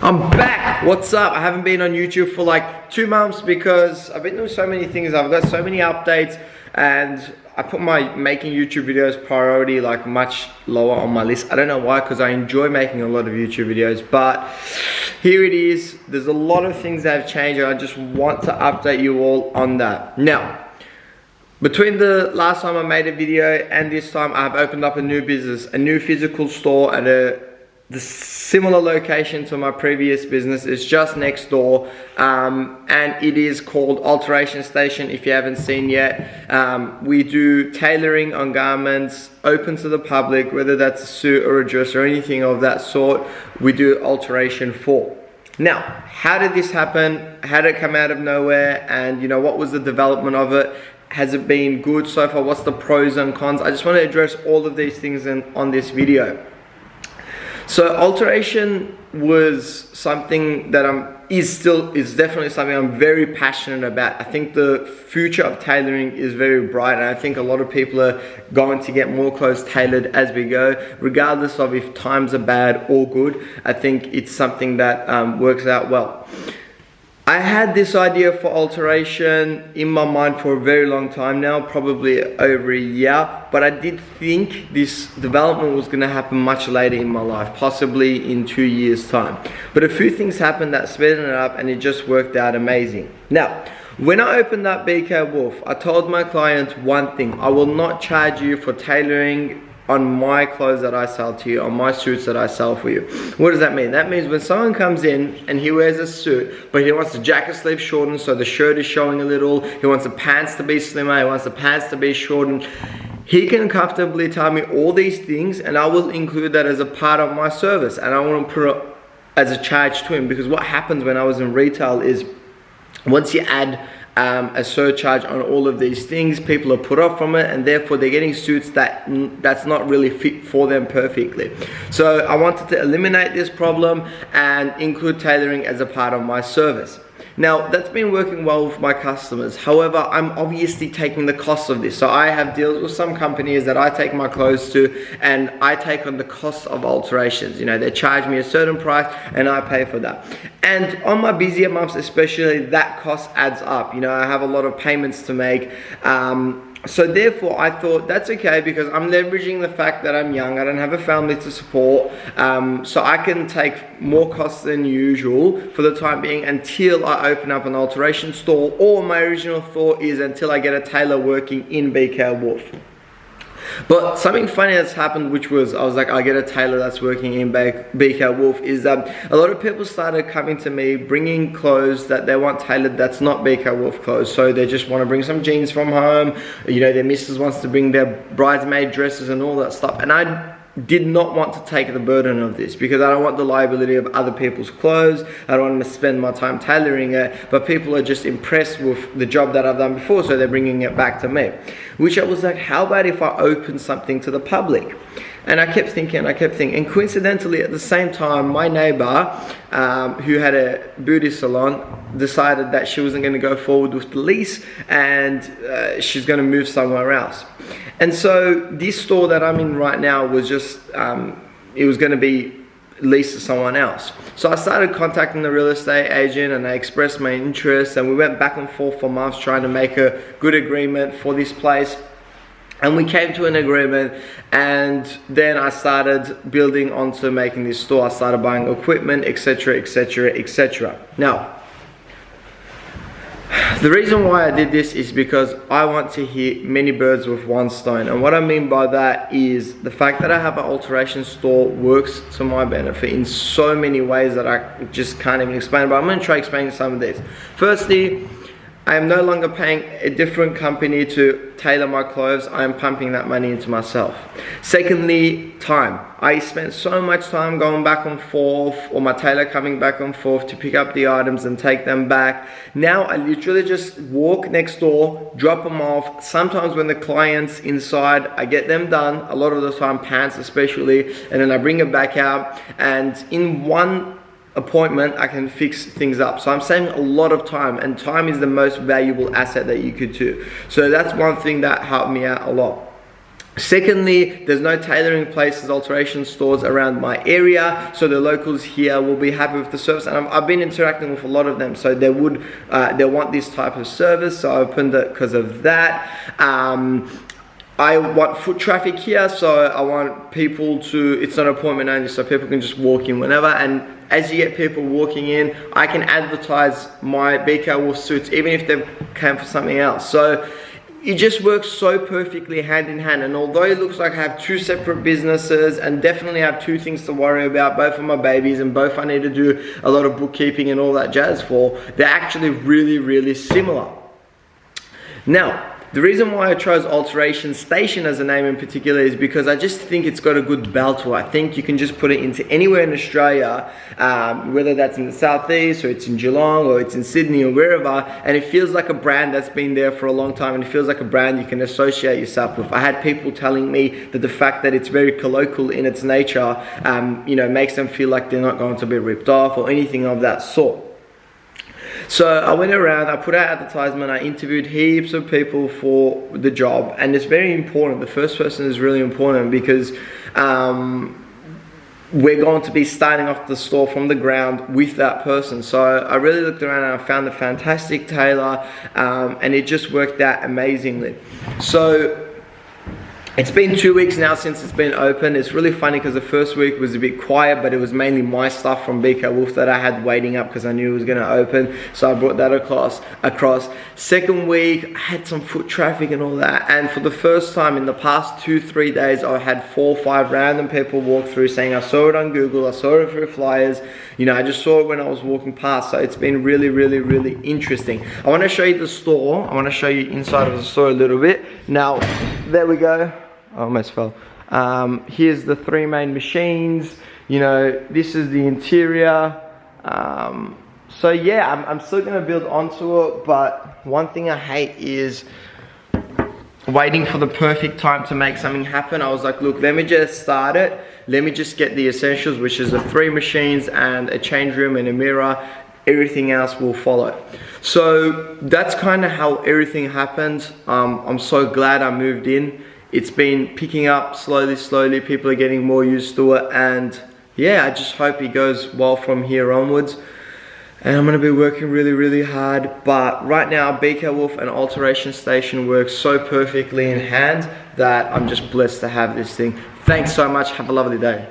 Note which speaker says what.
Speaker 1: I'm back. What's up? I haven't been on YouTube for like 2 months because I've been doing so many things. I've got so many updates and I put my making YouTube videos priority like much lower on my list. I don't know why, because I enjoy making a lot of YouTube videos, but here it is. There's a lot of things that have changed and I just want to update you all on that. Now, between the last time I made a video and this time, I've opened up a new business, a new physical store at the similar location to my previous business. It's just next door, and it is called Alteration Station. If you haven't seen yet, we do tailoring on garments open to the public, whether that's a suit or a dress or anything of that sort. We do alteration for. Now, how did this happen? How did it come out of nowhere? And you know, what was the development of it? Has it been good so far? What's the pros and cons? I just want to address all of these things on this video. So alteration was something that is definitely something I'm very passionate about. I think the future of tailoring is very bright, and I think a lot of people are going to get more clothes tailored as we go, regardless of if times are bad or good. I think it's something that works out well. I had this idea for alteration in my mind for a very long time now, probably over a year, but I did think this development was going to happen much later in my life, possibly in 2 years' time. But a few things happened that sped it up and it just worked out amazing. Now, when I opened up BK Wolf, I told my client one thing: I will not charge you for tailoring on my clothes that I sell to you, on my suits that I sell for you. What does that mean? That means when someone comes in and he wears a suit, but he wants the jacket sleeve shortened so the shirt is showing a little, he wants the pants to be slimmer, he wants the pants to be shortened, he can comfortably tell me all these things and I will include that as a part of my service, and I want to put it as a charge to him. Because what happens when I was in retail is, once you add a surcharge on all of these things, people are put off from it, and therefore they're getting suits that's not really fit for them perfectly. So I wanted to eliminate this problem and include tailoring as a part of my service. Now, that's been working well with my customers. However, I'm obviously taking the cost of this. So I have deals with some companies that I take my clothes to, and I take on the cost of alterations. You know, they charge me a certain price and I pay for that. And on my busier months especially, that cost adds up. You know, I have a lot of payments to make. So therefore, I thought that's okay, because I'm leveraging the fact that I'm young, I don't have a family to support, so I can take more costs than usual for the time being until I open up an alteration store, or my original thought is until I get a tailor working in BK Wolf. But something funny that's happened, which was, I was like, I get a tailor that's working in BK Wolf, is that a lot of people started coming to me bringing clothes that they want tailored that's not BK Wolf clothes. So they just want to bring some jeans from home, you know, their missus wants to bring their bridesmaid dresses and all that stuff. And I did not want to take the burden of this, because I don't want the liability of other people's clothes. I don't want to spend my time tailoring it, but people are just impressed with the job that I've done before, so they're bringing it back to me. Which I was like, how about if I open something to the public? And I kept thinking, and coincidentally at the same time, my neighbor, who had a beauty salon, decided that she wasn't going to go forward with the lease, and she's going to move somewhere else. And so this store that I'm in right now was just, it was going to be leased to someone else. So I started contacting the real estate agent and I expressed my interest, and we went back and forth for months trying to make a good agreement for this place. And we came to an agreement, and then I started building onto making this store. I started buying equipment, etc, etc, etc. Now, the reason why I did this is because I want to hit many birds with one stone. And what I mean by that is the fact that I have an alteration store works to my benefit in so many ways that I just can't even explain. But I'm going to try explaining some of these. Firstly, I am no longer paying a different company to tailor my clothes. I am pumping that money into myself. Secondly, time. I spent so much time going back and forth, or my tailor coming back and forth to pick up the items and take them back. Now I literally just walk next door, drop them off. Sometimes when the client's inside, I get them done, a lot of the time pants especially, and then I bring it back out, and in one appointment I can fix things up. So I'm saving a lot of time, and time is the most valuable asset that you could do. So that's one thing that helped me out a lot. Secondly, there's no tailoring places, alteration stores around my area, so the locals here will be happy with the service, and I've been interacting with a lot of them, so they want this type of service, so I opened it because of that. I want foot traffic here, so I want people to, it's not appointment only, so people can just walk in whenever, and as you get people walking in, I can advertise my BK Wolf suits, even if they came for something else. So it just works so perfectly hand in hand, and although it looks like I have two separate businesses and definitely have two things to worry about, both of my babies and both I need to do a lot of bookkeeping and all that jazz for, they're actually really, really similar. Now, the reason why I chose Alteration Station as a name in particular is because I just think it's got a good bell to it. I think you can just put it into anywhere in Australia, whether that's in the southeast or it's in Geelong or it's in Sydney or wherever, and it feels like a brand that's been there for a long time, and it feels like a brand you can associate yourself with. I had people telling me that the fact that it's very colloquial in its nature, you know, makes them feel like they're not going to be ripped off or anything of that sort. So I went around, I put out advertisement, I interviewed heaps of people for the job, and it's very important. The first person is really important because we're going to be starting off the store from the ground with that person. So I really looked around and I found a fantastic tailor, and it just worked out amazingly. So it's been 2 weeks now since it's been open. It's really funny because the first week was a bit quiet, but it was mainly my stuff from BK Wolf that I had waiting up because I knew it was going to open. So I brought that across. Second week, I had some foot traffic and all that. And for the first time in the past 2-3 days, I had 4 or 5 random people walk through saying, I saw it on Google, I saw it through flyers. You know, I just saw it when I was walking past. So it's been really, really, really interesting. I want to show you the store. I want to show you inside of the store a little bit. Now, there we go. I almost fell. Here's the 3 main machines. You know, this is the interior. So yeah, I'm still gonna build onto it, but one thing I hate is waiting for the perfect time to make something happen. I was like, look, let me just start it. Let me just get the essentials, which is the 3 machines and a change room and a mirror. Everything else will follow. So that's kind of how everything happened. I'm so glad I moved in. It's been picking up slowly. People are getting more used to it, and yeah, I just hope it goes well from here onwards. And I'm gonna be working really, really hard. But right now, BK Wolf and Alteration Station work so perfectly in hand that I'm just blessed to have this thing. Thanks so much. Have a lovely day.